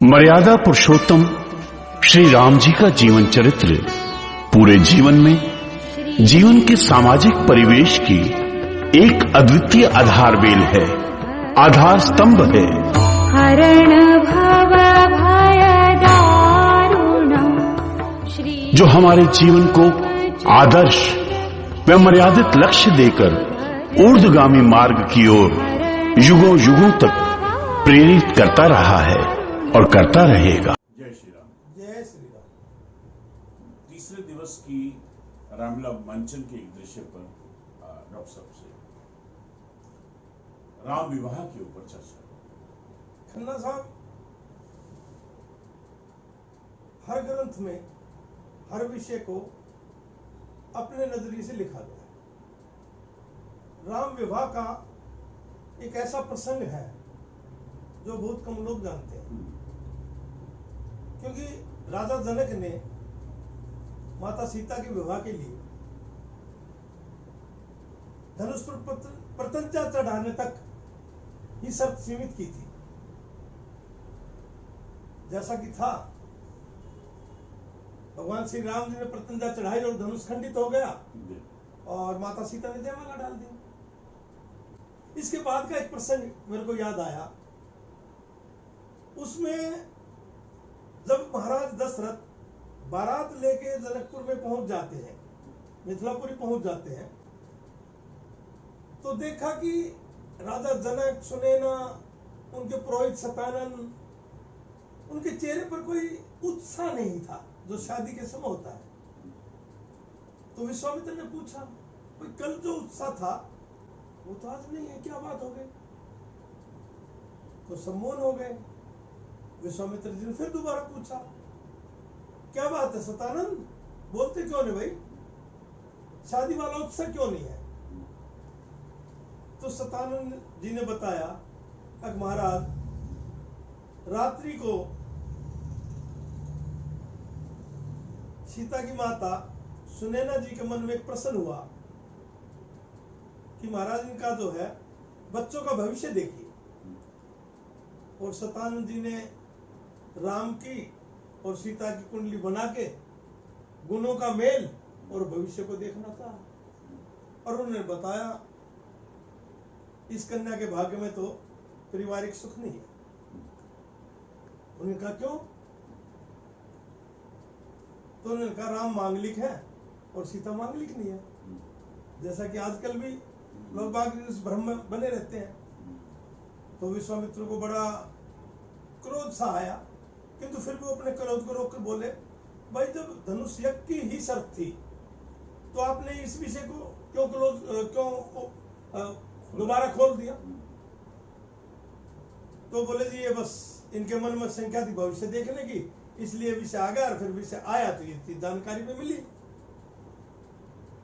मर्यादा पुरुषोत्तम श्री राम जी का जीवन चरित्र पूरे जीवन में जीवन के सामाजिक परिवेश की एक अद्वितीय आधारबेल है, आधार स्तंभ है। हरण भव भय दारुणम् जो हमारे जीवन को आदर्श व मर्यादित लक्ष्य देकर ऊर्ध्वगामी मार्ग की ओर युगों युगों तक प्रेरित करता रहा है और करता रहेगा। जय श्री राम। जय श्री राम। तीसरे दिवस की रामलीला मंचन के एक दृश्य पर डॉक्टर साहब से राम विवाह के ऊपर चर्चा। खन्ना साहब, हर ग्रंथ में हर विषय को अपने नजरिए से लिखा गया है। राम विवाह का एक ऐसा प्रसंग है जो बहुत कम लोग जानते हैं, क्योंकि राजा जनक ने माता सीता के विवाह के लिए धनुष पर प्रत्यंचा चढ़ाने तक ही शर्त सीमित की थी। जैसा कि था, भगवान श्री राम जी ने प्रत्यंचा चढ़ाई और धनुष खंडित हो गया और माता सीता ने जयमाला डाल दी। इसके बाद का एक प्रसंग मेरे को याद आया। उसमें जब महाराज दशरथ बारात लेके जनकपुर में पहुंच जाते हैं, मिथिलापुरी पहुंच जाते हैं, तो देखा कि राजा जनक, सुनैना, उनके पुरोहित सतानन, उनके चेहरे पर कोई उत्साह नहीं था जो शादी के समय होता है। तो विश्वामित्र ने पूछा, भाई कल जो उत्साह था वो तो आज नहीं है, क्या बात हो गई? तो सम्मोहन हो गए। विश्वामित्र जी ने फिर दोबारा पूछा, क्या बात है सतानंद, बोलते क्यों नहीं भाई, शादी वाला उत्साह क्यों नहीं है? तो सतानंद जी ने बताया कि महाराज, रात्रि को सीता की माता सुनैना जी के मन में एक प्रश्न हुआ कि महाराज इनका जो है बच्चों का भविष्य देखिए। और सतानंद जी ने राम की और सीता की कुंडली बना के गुणों का मेल और भविष्य को देखना था। और उन्होंने बताया, इस कन्या के भाग्य में तो पारिवारिक सुख नहीं है। उन्होंने कहा क्यों? तो उन्होंने कहा राम मांगलिक है और सीता मांगलिक नहीं है। जैसा कि आजकल भी लोग बाग इस भ्रम में बने रहते हैं। तो विश्वामित्र को बड़ा क्रोध सा आया, किंतु फिर भी अपने क्रोध को रोककर बोले, भाई जब धनुष यज्ञ की ही शर्त थी तो आपने इस विषय को क्यों दोबारा खोल दिया? तो बोले जी ये बस इनके मन में संख्या थी भविष्य देखने की, इसलिए विषय आ गया। और फिर विषय आया तो ये जानकारी में मिली।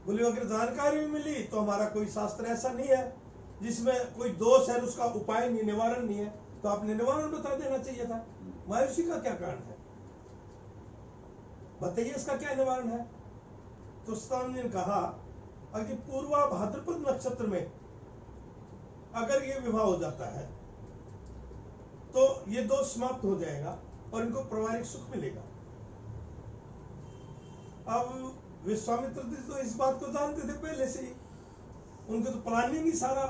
बोले अगर जानकारी में मिली तो हमारा कोई शास्त्र ऐसा नहीं है जिसमें कोई दोष है, उसका उपाय नहीं, निवारण नहीं है, तो आपने निवारण बता देना चाहिए था। मायूसी का क्या कारण है, बताइए, इसका क्या निवारण है? तो स्थान ने कहा, अगर पूर्वा भाद्रपद नक्षत्र में अगर ये विवाह हो जाता है तो ये दोष समाप्त हो जाएगा और इनको पारिवारिक सुख मिलेगा। अब विश्वामित्र जी तो इस बात को जानते थे पहले से ही, उनके तो प्लानिंग ही सारा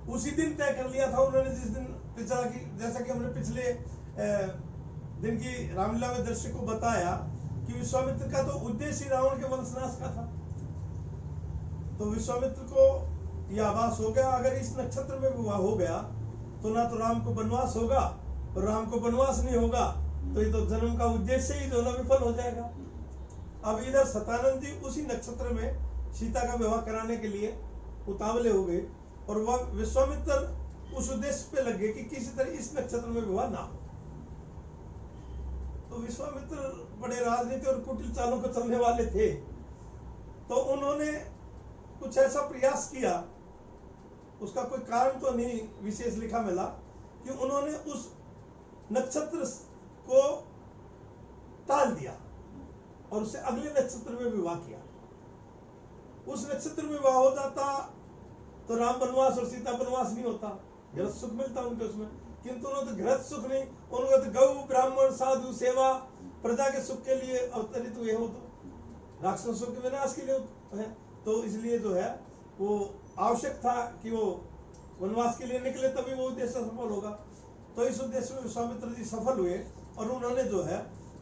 उसी दिन तय कर लिया था उन्होंने, जिस दिन पिछला की, जैसा कि हमने पिछले दिन की रामलीला में दृश्य को बताया कि विश्वामित्र का तो उद्देश्य ही रावण के वंशनाश का था। तो विश्वामित्र को यह आभास हो गया, अगर इस नक्षत्र में विवाह हो गया तो ना तो राम को वनवास होगा, और राम को वनवास नहीं होगा तो ये तो जन्म का उद्देश्य ही जो ना विफल हो जाएगा। अब इधर सतानंद जी उसी नक्षत्र में सीता का विवाह कराने के लिए उतावले हो गए, और वह विश्वामित्र उस उद्देश्य पे लगे कि किसी तरह इस नक्षत्र में विवाह ना हो। तो विश्वामित्र बड़े राजनीति और कुटिल चालों को चलने वाले थे, तो उन्होंने कुछ ऐसा प्रयास किया, उसका कोई कारण तो नहीं विशेष लिखा मिला, कि उन्होंने उस नक्षत्र को टाल दिया और उससे अगले नक्षत्र में विवाह किया। उस नक्षत्र में विवाह हो जाता तो राम वनवास और सीता वनवास नहीं होता, जरा सुख मिलता उनके उसमें, किंतु उन्होंने तो घृत सुख नहीं, उन्होंने तो गौ ब्राह्मण साधु सेवा प्रजा के सुख के लिए अवतरित हुए हो, तो राक्षसों के विनाश के लिए है। तो इसलिए जो है वो आवश्यक था कि वो वनवास के लिए निकले, तभी वो उद्देश्य सफल होगा। तो इस उद्देश्य में विश्वामित्र जी सफल हुए और उन्होंने जो है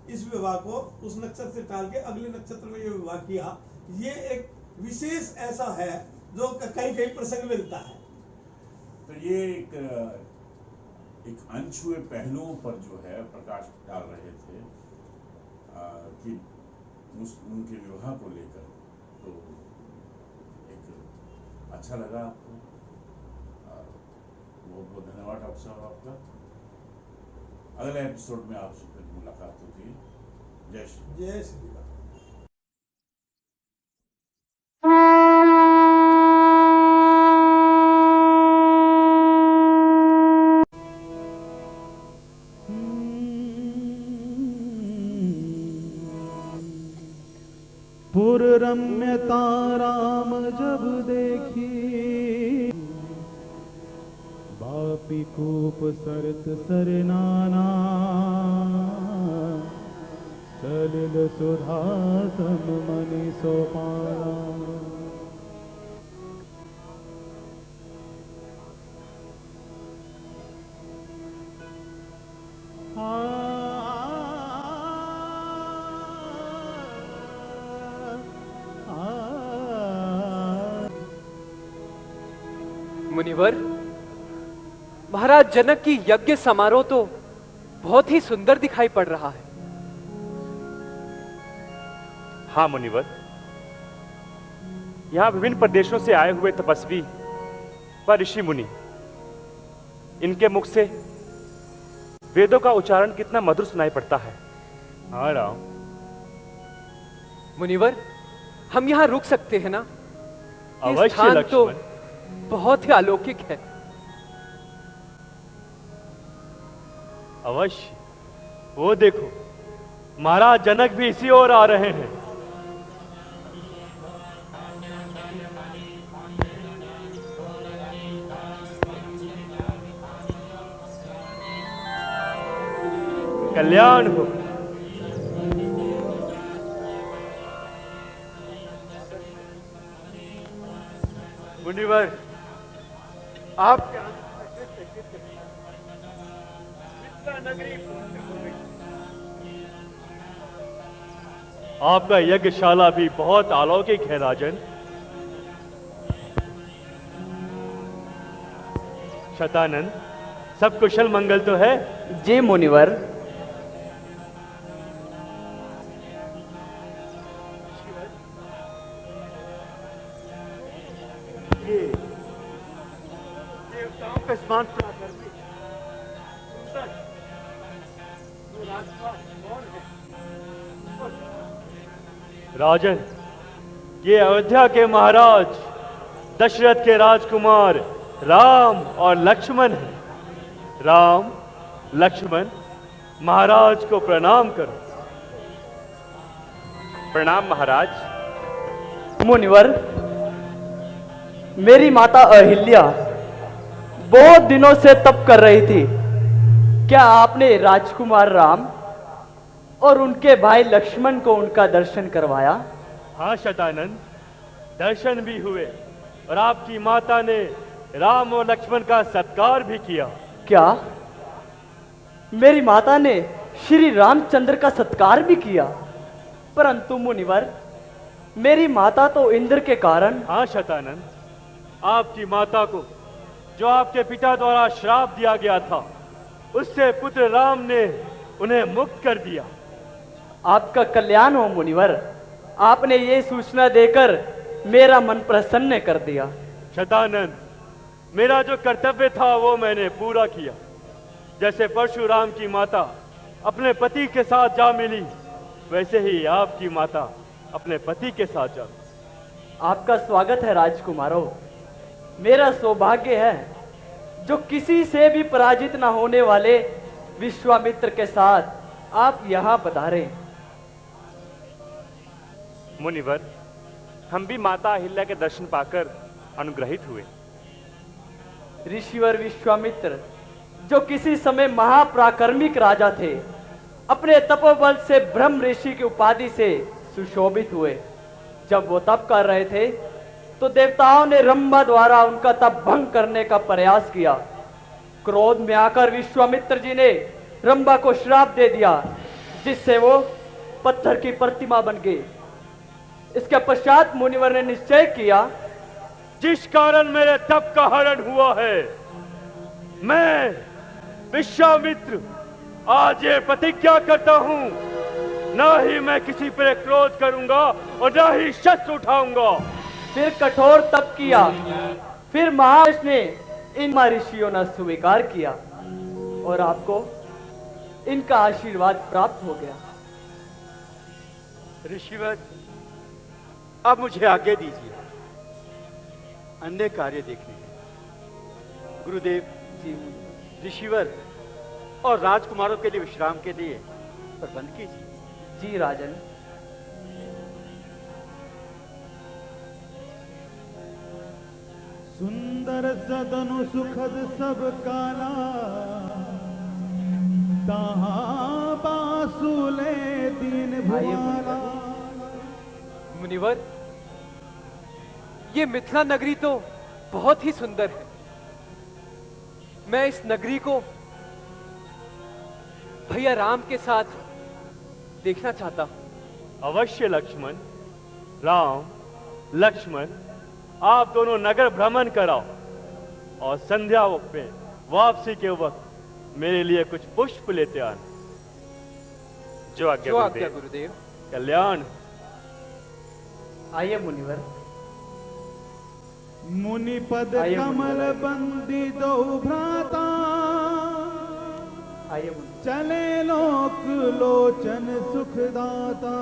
इस विवाह को उस नक्षत्र से टाल के अगले नक्षत्र में ये विवाह किया। ये एक विशेष ऐसा है जो कहीं कहीं प्रसंग मिलता है। तो ये एक अनछुए पहलुओं पर जो है प्रकाश डाल रहे थे कि उनके विवाह को लेकर। तो एक अच्छा लगा आपको, बहुत बहुत धन्यवाद डॉक्टर साहब आपका। अगले एपिसोड में आपसे फिर मुलाकात होती है। जय श्री जय श्री राम। पुर रम्यता राम जब देखी, बापी कूप सरत सरनाना, सलिल सुधा सम मनि सोपाना। मुनिवर, महाराज जनक की यज्ञ समारोह तो बहुत ही सुंदर दिखाई पड़ रहा है। हाँ मुनिवर, यहाँ विभिन्न प्रदेशों से आए हुए तपस्वी व ऋषि मुनि, इनके मुख से वेदों का उच्चारण कितना मधुर सुनाई पड़ता है। हाँ राम। मुनिवर, हम यहाँ रुक सकते हैं ना? ये अवश्य स्थान तो लक्ष्मण। बहुत ही अलौकिक है। अवश्य। वो देखो, महाराज जनक भी इसी ओर आ रहे हैं। कल्याण हो। मुनिवर, आप आपका यज्ञशाला भी बहुत अलौकिक है राजन। शतानंद, सब कुशल मंगल तो है? जी मुनिवर। देवताओं का स्नान प्रातः राजन, ये अयोध्या के महाराज दशरथ के राजकुमार राम और लक्ष्मण हैं। राम, लक्ष्मण, महाराज को प्रणाम करो। प्रणाम महाराज। मुनिवर, मेरी माता अहिल्या बहुत दिनों से तप कर रही थी। क्या आपने राजकुमार राम और उनके भाई लक्ष्मण को उनका दर्शन करवाया? हाँ शतानंद, दर्शन भी हुए और आपकी माता ने राम और लक्ष्मण का सत्कार भी किया। क्या मेरी माता ने श्री रामचंद्र का सत्कार भी किया? परंतु मुनिवर, मेरी माता तो इंद्र के कारण। हाँ शतानंद, आपकी माता को जो आपके पिता द्वारा श्राप दिया गया था, उससे पुत्र राम ने उन्हें मुक्त कर दिया। आपका कल्याण हो मुनिवर, आपने ये सूचना देकर मेरा मन प्रसन्न कर दिया। शतानंद, मेरा जो कर्तव्य था वो मैंने पूरा किया। जैसे परशुराम की माता अपने पति के साथ जा मिली, वैसे ही आपकी माता अपने पति के साथ जा। आपका स्वागत है राजकुमारों। मेरा सौभाग्य है जो किसी से भी पराजित न होने वाले विश्वामित्र के साथ आप यहाँ पधारे। मुनिवर, हम भी माता अहिल्या के दर्शन पाकर अनुग्रहित हुए। ऋषिवर विश्वामित्र जो किसी समय महापराक्रमिक राजा थे, अपने तपोबल से ब्रह्म ऋषि की उपाधि से सुशोभित हुए। जब वो तप कर रहे थे तो देवताओं ने रंभा द्वारा उनका तप भंग करने का प्रयास किया। क्रोध में आकर विश्वामित्र जी ने रंभा को श्राप दे दिया, जिससे वो पत्थर की प्रतिमा बन गई। इसके पश्चात मुनिवर ने निश्चय किया, जिस कारण मेरे तप का हरण हुआ है, मैं विश्वामित्र आज ये प्रतिज्ञा करता हूं, ना ही मैं किसी पर क्रोध करूंगा और ना ही शस्त्र उठाऊंगा। फिर कठोर तप किया। फिर महादेव ने इन ऋषियों ने स्वीकार किया और आपको इनका आशीर्वाद प्राप्त हो गया। ऋषिवर, अब मुझे आज्ञा दीजिए, अन्य कार्य देखने हैं। गुरुदेव जी ऋषिवर और राजकुमारों के लिए विश्राम के लिए प्रबंध कीजिए। जी राजन। सुंदर सदनु सुखद सब काला, तहाँ बासुले दीन भुआला। मुनिवर, ये मिथिला नगरी तो बहुत ही सुंदर है। मैं इस नगरी को भैया राम के साथ देखना चाहता हूं। अवश्य लक्ष्मण। राम, लक्ष्मण, आप दोनों नगर भ्रमण कराओ और संध्या पे वापसी के वक्त मेरे लिए कुछ पुष्प लेते आना। जो आज्ञा गुरुदेव। कल्याण। आइए मुनिवर। मुनिपद कमल बंदी दो भ्राता, आइए मुनिवर। चले लोक लोचन सुखदाता।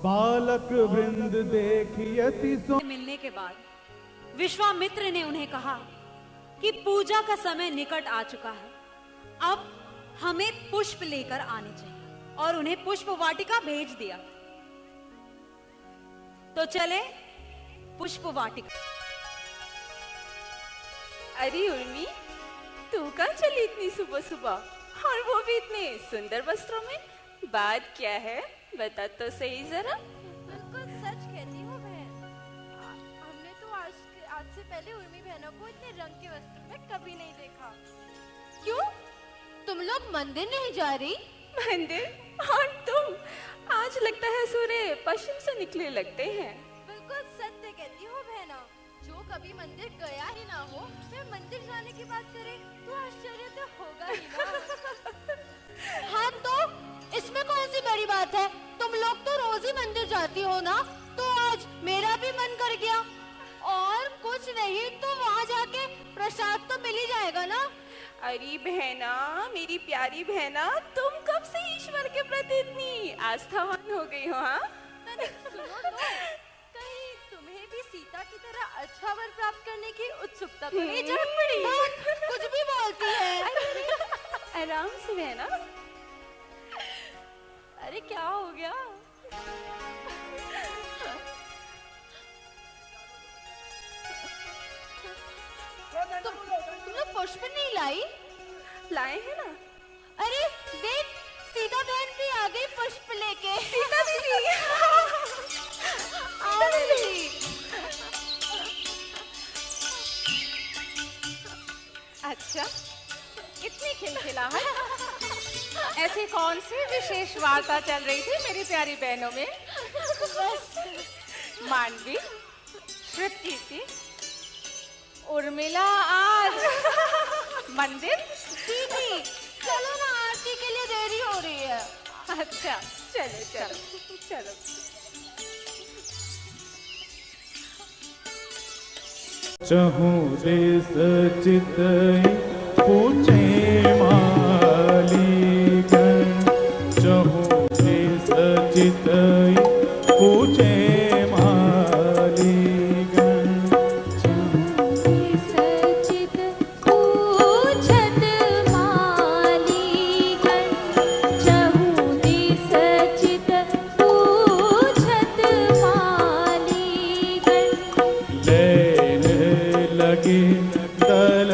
बालक वृंद देखियति सो। मिलने के बाद विश्वामित्र ने उन्हें कहा कि पूजा का समय निकट आ चुका है, अब हमें पुष्प लेकर आने चाहिए, और उन्हें पुष्प वाटिका भेज दिया। तो चले पुष्प वाटिका। अरे उर्मी, तू कहाँ चली इतनी सुबह सुबह, और वो भी इतने सुंदर वस्त्रों में? बात क्या है, बता तो सही जरा। बिल्कुल सच कहती हो बहन। हमने तो आज से पहले उर्मी बहनों को इतने रंग के वस्त्र में कभी नहीं देखा। क्यों, तुम लोग मंदिर नहीं जा रही? मंदिर? और तुम? आज लगता है सूर्य पश्चिम से निकले लगते हैं। बिल्कुल सत्य कहती हो बहना। जो कभी मंदिर गया ही ना हो, फिर मंदिर जाने की बात करे तो आश्चर्य तो होगा ही ना। हाँ, तो इसमें कौन सी बड़ी बात है? तुम लोग तो रोज ही मंदिर जाती हो ना, तो आज मेरा भी मन कर गया। और कुछ नहीं तो वहाँ जाके प्रसाद तो मिल ही जाएगा ना। अरे बहना, मेरी प्यारी बहना, तुम कब से ईश्वर के प्रति इतनी आस्थावान हो गई हो? हाँ, सुनो तो, कहीं तुम्हें भी सीता की तरह अच्छा वर प्राप्त करने की उत्सुकता तो नहीं जाग पड़ी? कुछ भी बोलती है। आराम से बहना। अरे क्या हो गया? तुम लोग पुष्प नहीं लाई? लाए हैं ना। अरे देख, सीता बहन भी आ गई पुष्प लेके। सीता दीदी आ गई। अच्छा, इतनी खिलखिलाहट। ऐसी कौन सी विशेष वार्ता चल रही थी मेरी प्यारी बहनों में? मानवी, श्रुतकीर्ति, उर्मिला आज मंदिर? दीदी चलो ना, आरती के लिए देरी हो रही है। अच्छा, चलो चलो चलो। चहु देश चितई पूछे मालिक, चहु देश चितई पूछे मालिक। सचित पूछत मालिक, चहु दिस चित पूछत मालिक। लैन लगे दल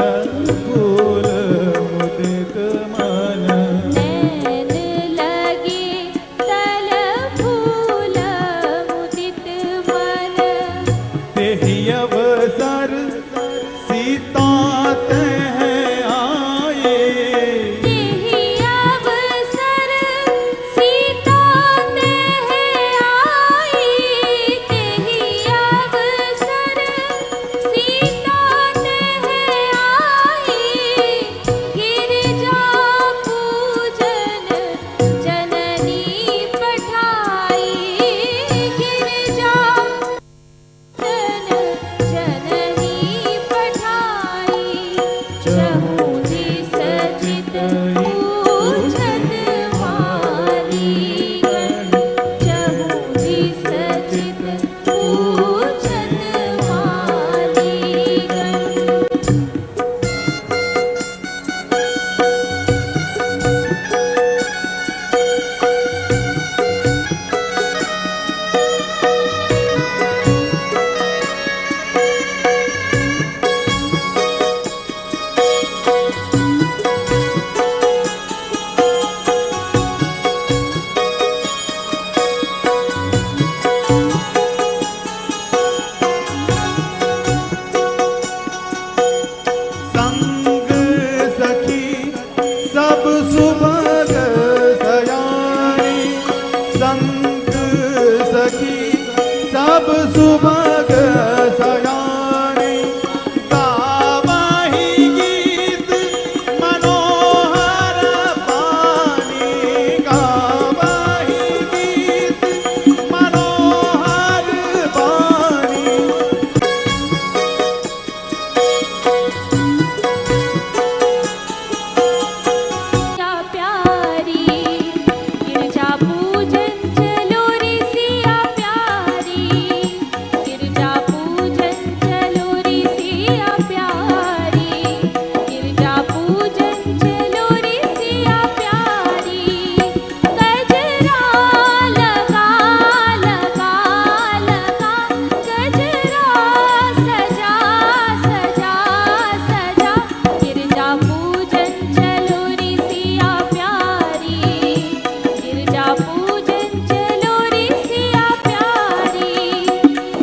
पूछत वालीगण चहु दिस चित पूछत वालीगण। संग सखी सब सुभग सयानी, संग सखी सब सुभग सयानी, गावहि गीत मनोहर पानी, गावहि गीत मनोहर पानी। गिरजा प्यारी गिरजा पूजन चलो रे सिया प्यारी, गिरजा पूजन चलो रे सिया प्यारी, गिरजा पूजन चलो रे सिया प्यारी। गजरा लगा लगा लगा, गजरा सजा सजा सजा, गिरजा पूजन चलो रे सिया प्यारी, गिरजा पूजन चलो रे सिया प्यारी,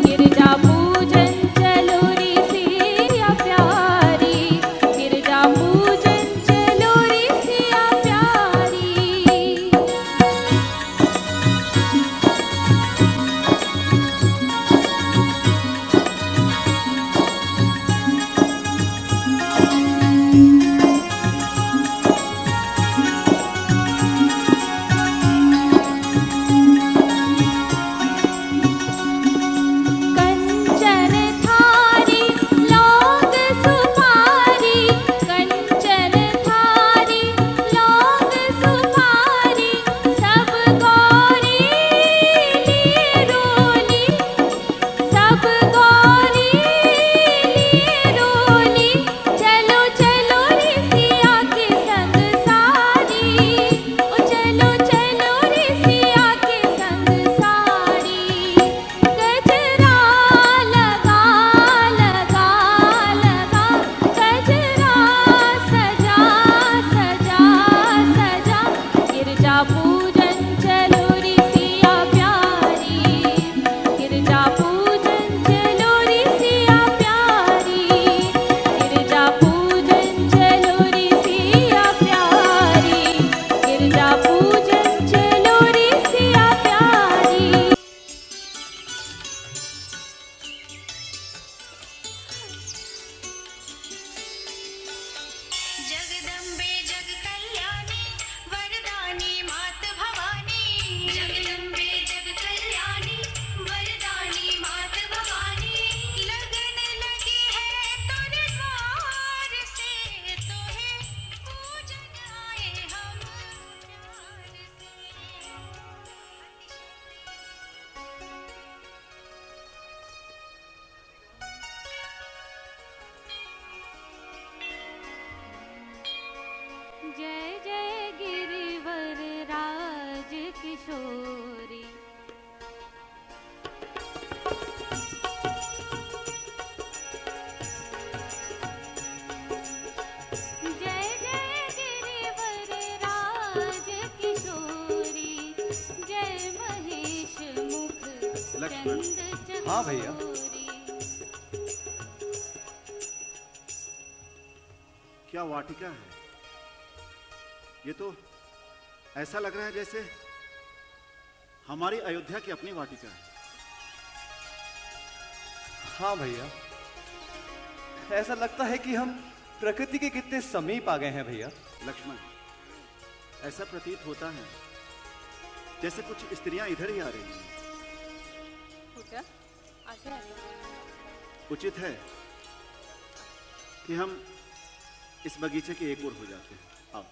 गिरजा पूजन चलो रे सिया प्यारी, गिरजा पूजन चलो रे सिया प्यारी। कंचन थारी लौंग सुपारी, कंचन थारी लौंग सुपारी, सब गौरी लिए रोली, सब गौरी लिए रोली, चलो चलो रे सिया के संग सारी, ओ चलो चलो रे सिया के संग सारी। गजरा लगा लगा लगा, गजरा सजा सजा सजा, गिरजा पूजन चलो रे सिया प्यारी, गिरजा पूजन चलो रे सिया प्यारी, गिरजा पूजन चलो रे सिया प्यारी, गिरजा पूजन चलो रे सिया प्यारी। जगदम्बे जग कल्याणी वरदानी मात भवानी, जगदम्बे जग कल्याणी वरदानी मात भवानी, लगन लगी है तोरे द्वार से, तोहे पूजन आए हम प्यार से। जय जय गिरिवर राज किशोरी, जय जय गिरिवर राज किशोरी, जय महेश मुख लक्ष्मण। चंद हाँ भैया। चकोरी। क्या वाटिका है? ये तो ऐसा लग रहा है जैसे हमारी अयोध्या की अपनी वाटिका है। हाँ भैया, ऐसा लगता है कि हम प्रकृति के कितने समीप आ गए हैं भैया। लक्ष्मण, ऐसा प्रतीत होता है जैसे कुछ स्त्रियां इधर ही आ रही हैं। पूजा आगे आगे। उचित है कि हम इस बगीचे के एक ओर हो जाते हैं। आओ।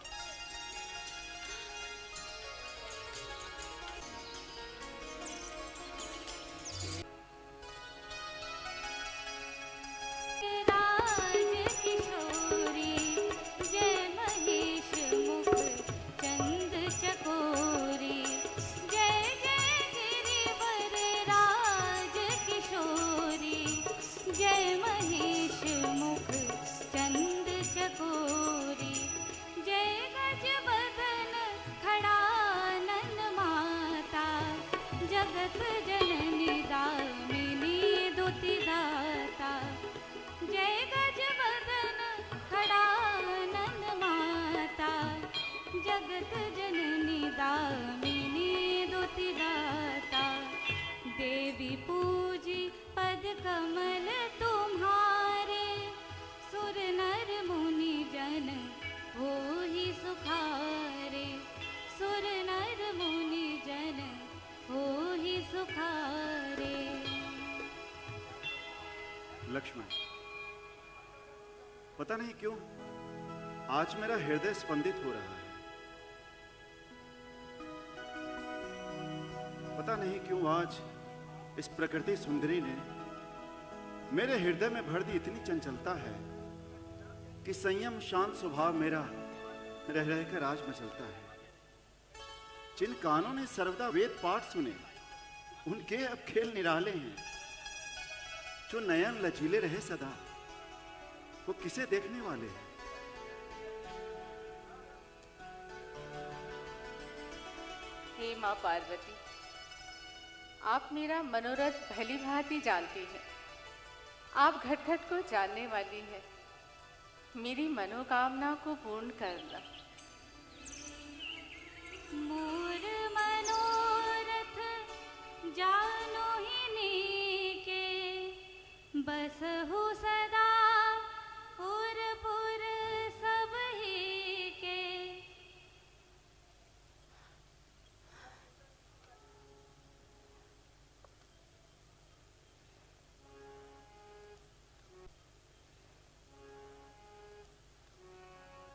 कामिनी दुतिदाता देवी पूजी पद कमल तुम्हारे सुर नर मुनि जन होहि सुखारे सुर नर मुनि जन होहि सुखारे। लक्ष्मण, पता नहीं क्यों आज मेरा हृदय स्पंदित हो रहा है। पता नहीं क्यों आज इस प्रकृति सुंदरी ने मेरे हृदय में भर दी इतनी चंचलता है कि संयम शांत स्वभाव मेरा रह रहकर आज मचलता है। जिन कानों ने सर्वदा वेद पाठ सुने उनके अब खेल निराले हैं। जो नयन लचीले रहे सदा वो किसे देखने वाले हैं। हे माँ पार्वती, आप मेरा मनोरथ भली भांति जानती हैं। आप घट घट को जानने वाली हैं। मेरी मनोकामना को पूर्ण करना। मोर मनोरथ जानो ही नीके बसहु सदा पुर सब ही के।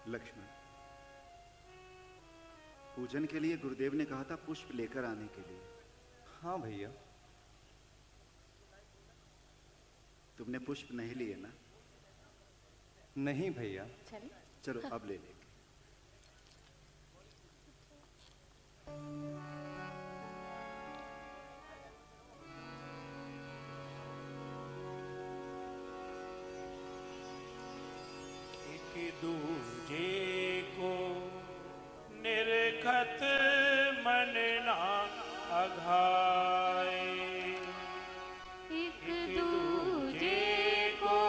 लक्ष्मण, पूजन के लिए गुरुदेव ने कहा था पुष्प लेकर आने के लिए। हाँ भैया। तुमने पुष्प नहीं लिए ना? नहीं भैया। चलो अब ले लेंगे। दूजे को निरखत मन ना अघाए। एक दूजे को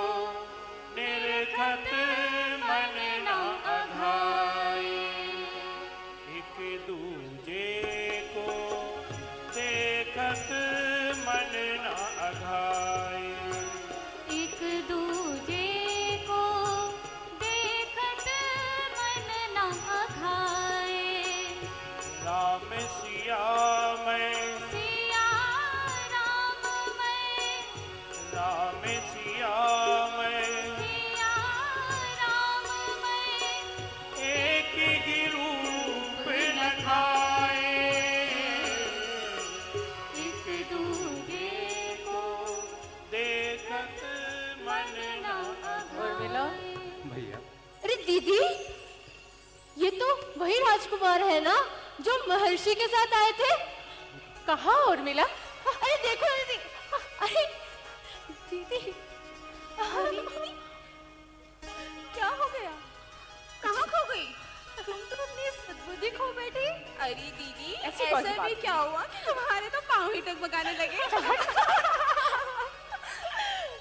निरखत मन ना अघाए। एक दूजे को देखत मन ना अघाए। एक दूजे को देखत मन न अघाए। राम सिया मैं सिया राम मैं राम सिया मैं सिया राम मैं एक ही रूप न खाए। एक दूजे को देखत मन न उर्मिला। भैया। अरे दीदी, ये तो वही राजकुमार है ना जो महर्षि के साथ आए थे? कहाँ उर्मिला? अरे देखो दीदी। अरे दीदी, अरे क्या हो गया? कहाँ खो गई? तुम तो अपनी सद्बुद्धि खो बैठी। अरे दीदी, ऐसा भी क्या हुआ कि तुम्हारे तो पाँव ही डगमगाने लगे?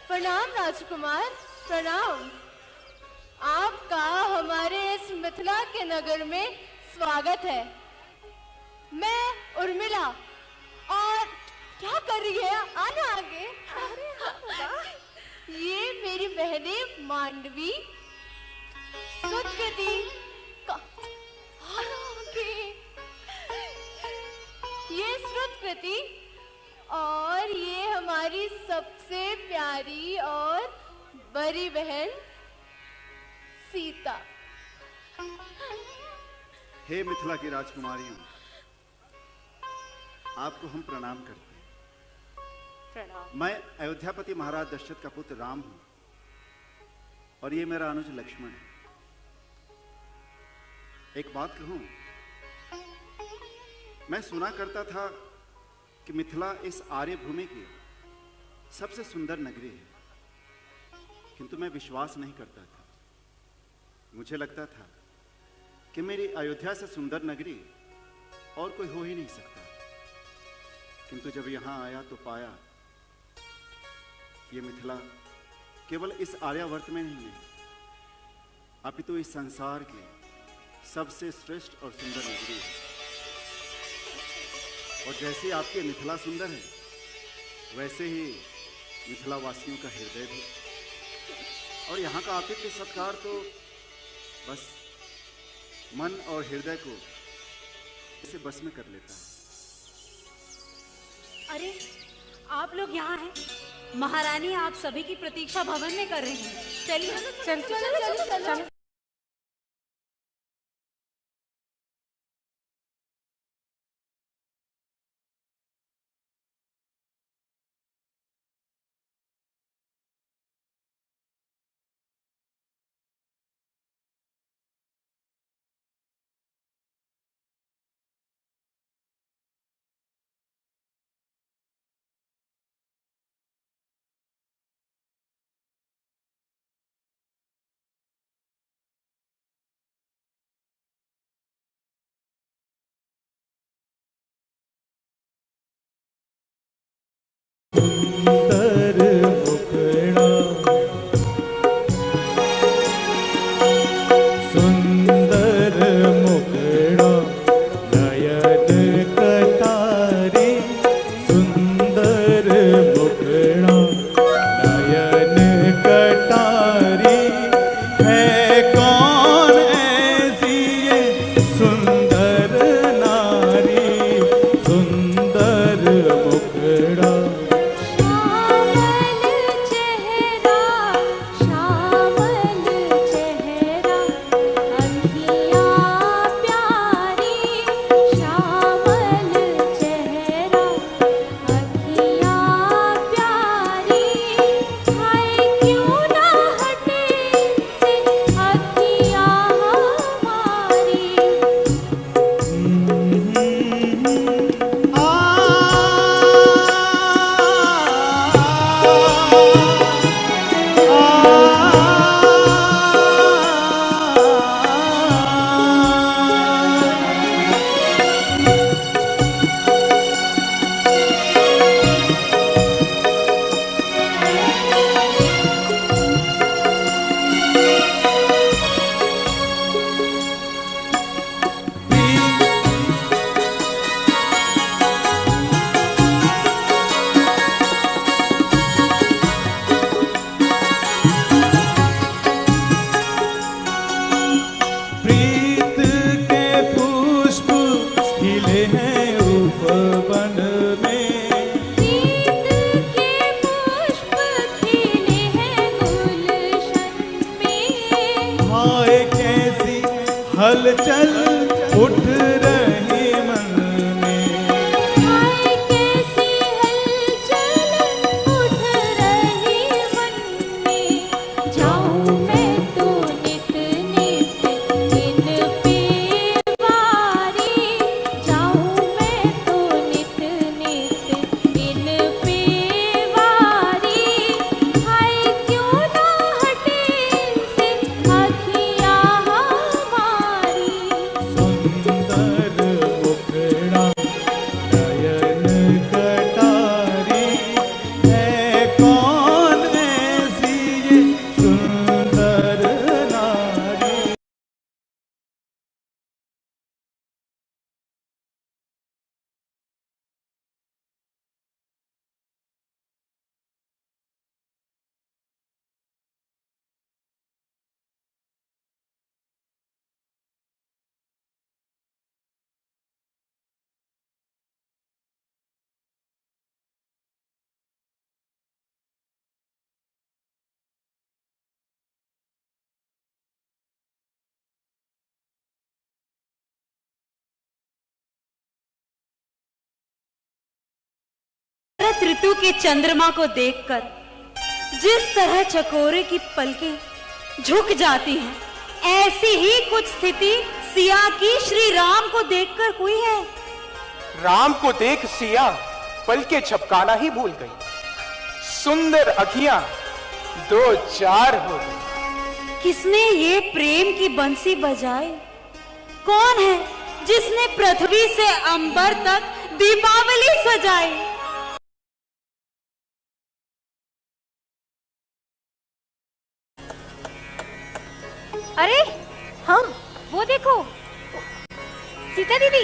प्रणाम राजकुमार, प्रणाम। आपका हमारे इस मिथिला के नगर में स्वागत है। मैं उर्मिला। और क्या कर रही है? आना आगे। ये मेरी बहनें मांडवी, सुकृति, ये श्रुतकृति और ये हमारी सबसे प्यारी और बड़ी बहन सीता। हे मिथिला की राजकुमारियों, आपको हम प्रणाम करते हैं। प्रणाम। मैं अयोध्यापति महाराज दशरथ का पुत्र राम हूं और ये मेरा अनुज लक्ष्मण है। एक बात कहूं, मैं सुना करता था कि मिथिला इस आर्य भूमि की सबसे सुंदर नगरी है, किंतु मैं विश्वास नहीं करता था। मुझे लगता था कि मेरी अयोध्या से सुंदर नगरी और कोई हो ही नहीं सकता। किंतु जब यहां आया तो पाया ये मिथिला केवल इस आर्यावर्त में नहीं है, अपितु इस संसार की सबसे श्रेष्ठ और सुंदर नगरी है। और जैसे आपके मिथिला सुंदर है, वैसे ही मिथिला वासियों का हृदय भी। और यहाँ का आतिथ्य सत्कार तो बस मन और हृदय को इसे बस में कर लेता है। अरे आप लोग यहाँ हैं? महारानी आप सभी की प्रतीक्षा भवन में कर रही हैं। चलिए चल चल चल चल। हलचल उठ रही मन में, हाय कैसी हलचल उठ रही मन में। जाऊं मैं तो नित नित इन पे वारी, जाऊं मैं तो नित नित इन पे वारी। हाय क्यों ना हटे से अखियाँ हमारी। सुंदर मुखड़ा नयन कटारी, है कौन ऐसी ये सुंदर नारी। शरद ऋतु के चंद्रमा को देखकर जिस तरह चकोरे की पलकें झुक जाती हैं, ऐसी ही कुछ स्थिति सिया की श्री राम को देखकर हुई है। राम को देख सिया पलके झपकाना ही भूल गई। सुंदर अखियां दो चार हो गई। किसने ये प्रेम की बंसी बजाई? कौन है जिसने पृथ्वी से अंबर तक दीपावली सजाई? अरे हाँ, वो देखो सीता दीदी।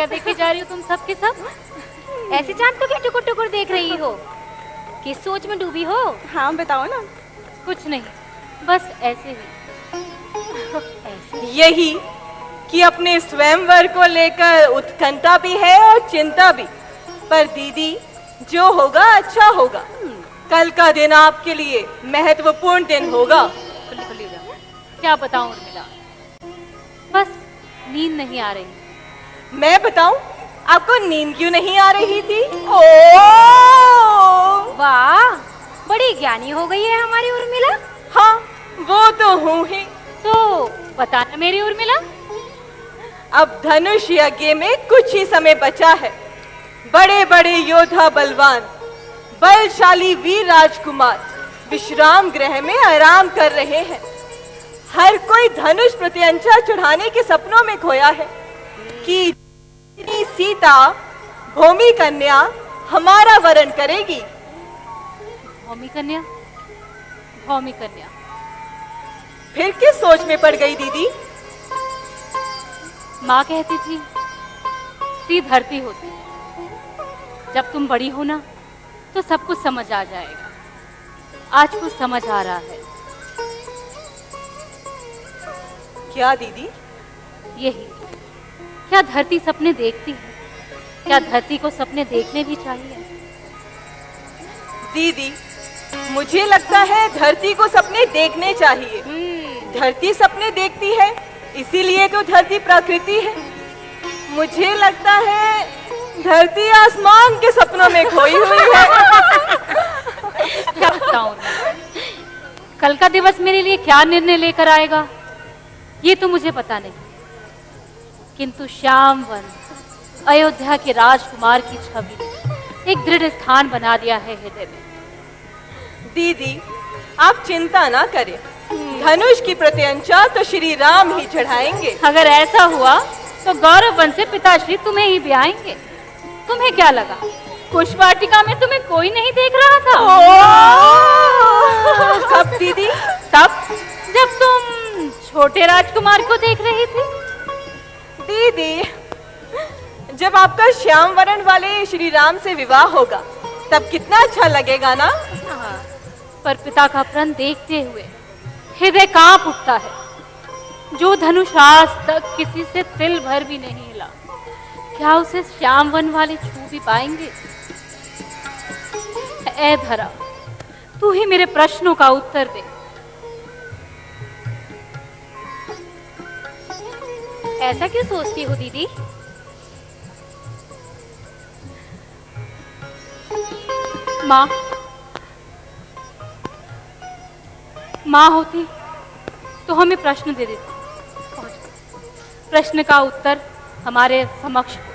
क्या देखे जा रही हो तुम सब के सब? ऐसे चांद को क्या टुकुर टुकुर देख रही हो? किस सोच में डूबी हो? हाँ बताओ ना। कुछ नहीं, बस ऐसे ही। यही कि अपने स्वयंवर को लेकर उत्कंठा भी है और चिंता भी। पर दीदी, जो होगा अच्छा होगा। कल का दिन आपके लिए महत्वपूर्ण दिन होगा। खुली हो जाओ। क्या बताऊं उर्मिला, बस नींद नहीं आ रही। मैं बताऊं आपको नींद क्यों नहीं आ रही थी? ओ वाह, बड़ी ज्ञानी हो गई है हमारी उर्मिला। हाँ, वो तो हूँ ही। तो बताना मेरी उर्मिला। अब धनुष यज्ञ में कुछ ही समय बचा है। बड़े बड़े योद्धा, बलवान, बलशाली वीर राजकुमार विश्राम गृह में आराम कर रहे हैं। हर कोई धनुष प्रत्यंचा चढ़ाने के सपनों में खोया है कि सीता भूमि कन्या हमारा वरण करेगी। भूमि कन्या, भूमि कन्या। फिर किस सोच में पड़ गई दीदी? माँ कहती थी सी धरती होती, जब तुम बड़ी हो ना तो सब कुछ समझ आ जाएगा। आज कुछ समझ आ रहा है। क्या दीदी? यही, क्या धरती सपने देखती है? क्या धरती को सपने देखने भी चाहिए? दीदी, मुझे लगता है धरती को सपने देखने चाहिए। धरती सपने देखती है, इसीलिए तो धरती प्रकृति है। मुझे लगता है धरती आसमान के सपनों में खोई हुई है। क्या बताऊं, कल का दिवस मेरे लिए क्या निर्णय लेकर आएगा ये तो मुझे पता नहीं, किंतु श्यामवन अयोध्या के राजकुमार की छवि ने एक दृढ़ स्थान बना दिया है हृदय में। दीदी, आप चिंता ना करें, धनुष की प्रत्यंचा तो श्री राम ही चढ़ाएंगे। अगर ऐसा हुआ तो गौरव वन से पिताश्री तुम्हें ही ब्याहेंगे। तुम्हें क्या लगा, कुश वाटिका में तुम्हें कोई नहीं देख रहा था? कब दीदी? तब जब तुम छोटे राजकुमार को देख रही थी। दीदी, जब आपका श्याम वरण वाले श्री राम से विवाह होगा तब कितना अच्छा लगेगा ना? पर पिता का प्रण देखते हुए हृदय कांप उठता है। जो धनुष आज तक किसी से तिल भर भी नहीं हिला, क्या उसे श्यामवन वाले छू भी पाएंगे? ऐ धरा, तू ही मेरे प्रश्नों का उत्तर दे। ऐसा क्यों सोचती हो दीदी? माँ, माँ होती तो हमें प्रश्न दे देती, प्रश्न का उत्तर हमारे समक्ष होता।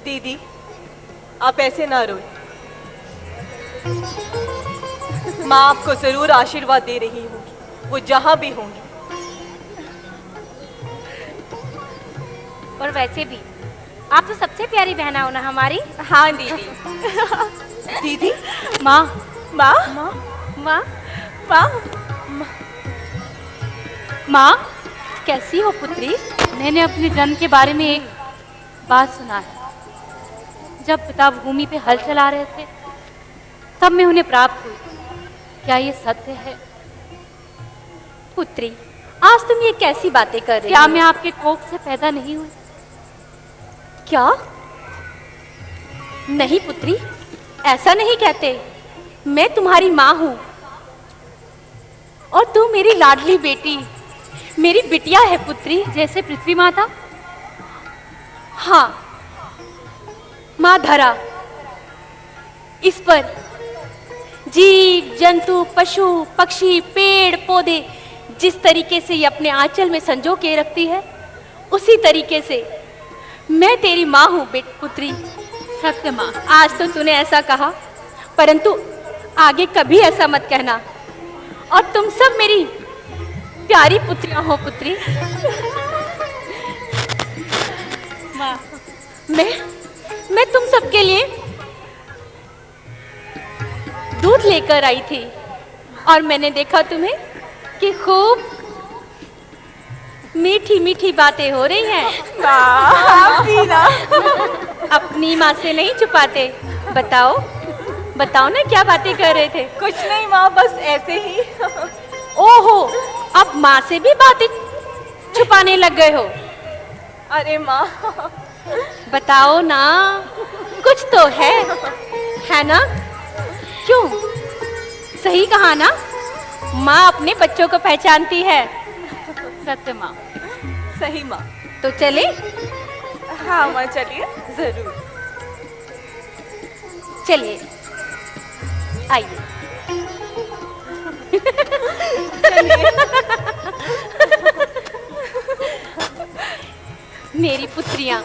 दीदी, आप ऐसे ना रोएं। माँ आपको जरूर आशीर्वाद दे रही होगी, वो जहां भी होंगी। और वैसे भी आप तो सबसे प्यारी बहन हो ना हमारी। हाँ दीदी। दीदी, माँ, माँ, माँ, माँ, माँ, माँ, कैसी हो पुत्री? मैंने अपने जन्म के बारे में एक बात सुना है। जब पिता भूमि पे हल चला रहे थे तब मैं उन्हें प्राप्त हुई। क्या ये सत्य है? पुत्री, आज तुम ये कैसी बातें कर रही हो? क्या मैं आपके कोख से पैदा नहीं हुई? क्या? नहीं पुत्री, ऐसा नहीं कहते। मैं तुम्हारी माँ हूं और तू मेरी लाडली बेटी, मेरी बिटिया है पुत्री। जैसे पृथ्वी माता? हाँ, माँ धरा। इस पर जीव जंतु, पशु पक्षी, पेड़ पौधे जिस तरीके से ये अपने आंचल में संजो के रखती है, उसी तरीके से मैं तेरी माँ हूँ पुत्री। सत्य माँ। आज तो तूने ऐसा कहा, परंतु आगे कभी ऐसा मत कहना। और तुम सब मेरी प्यारी पुत्रियां हो पुत्री। माँ, मैं तुम सबके लिए दूध लेकर आई थी और मैंने देखा तुम्हें कि खूब मीठी मीठी बातें हो रही हैं। आप भी ना अपनी माँ से नहीं छुपाते। बताओ बताओ ना, क्या बातें कर रहे थे? कुछ नहीं माँ, बस ऐसे ही। ओहो, अब माँ से भी बातें छुपाने लग गए हो? अरे माँ, बताओ ना, कुछ तो है ना? क्यों? सही कहा ना, माँ अपने बच्चों को पहचानती है। सत्य माँ। सही माँ। तो चले? हाँ माँ, चलिए जरूर। चलिए, आइए। मेरी पुत्रियां,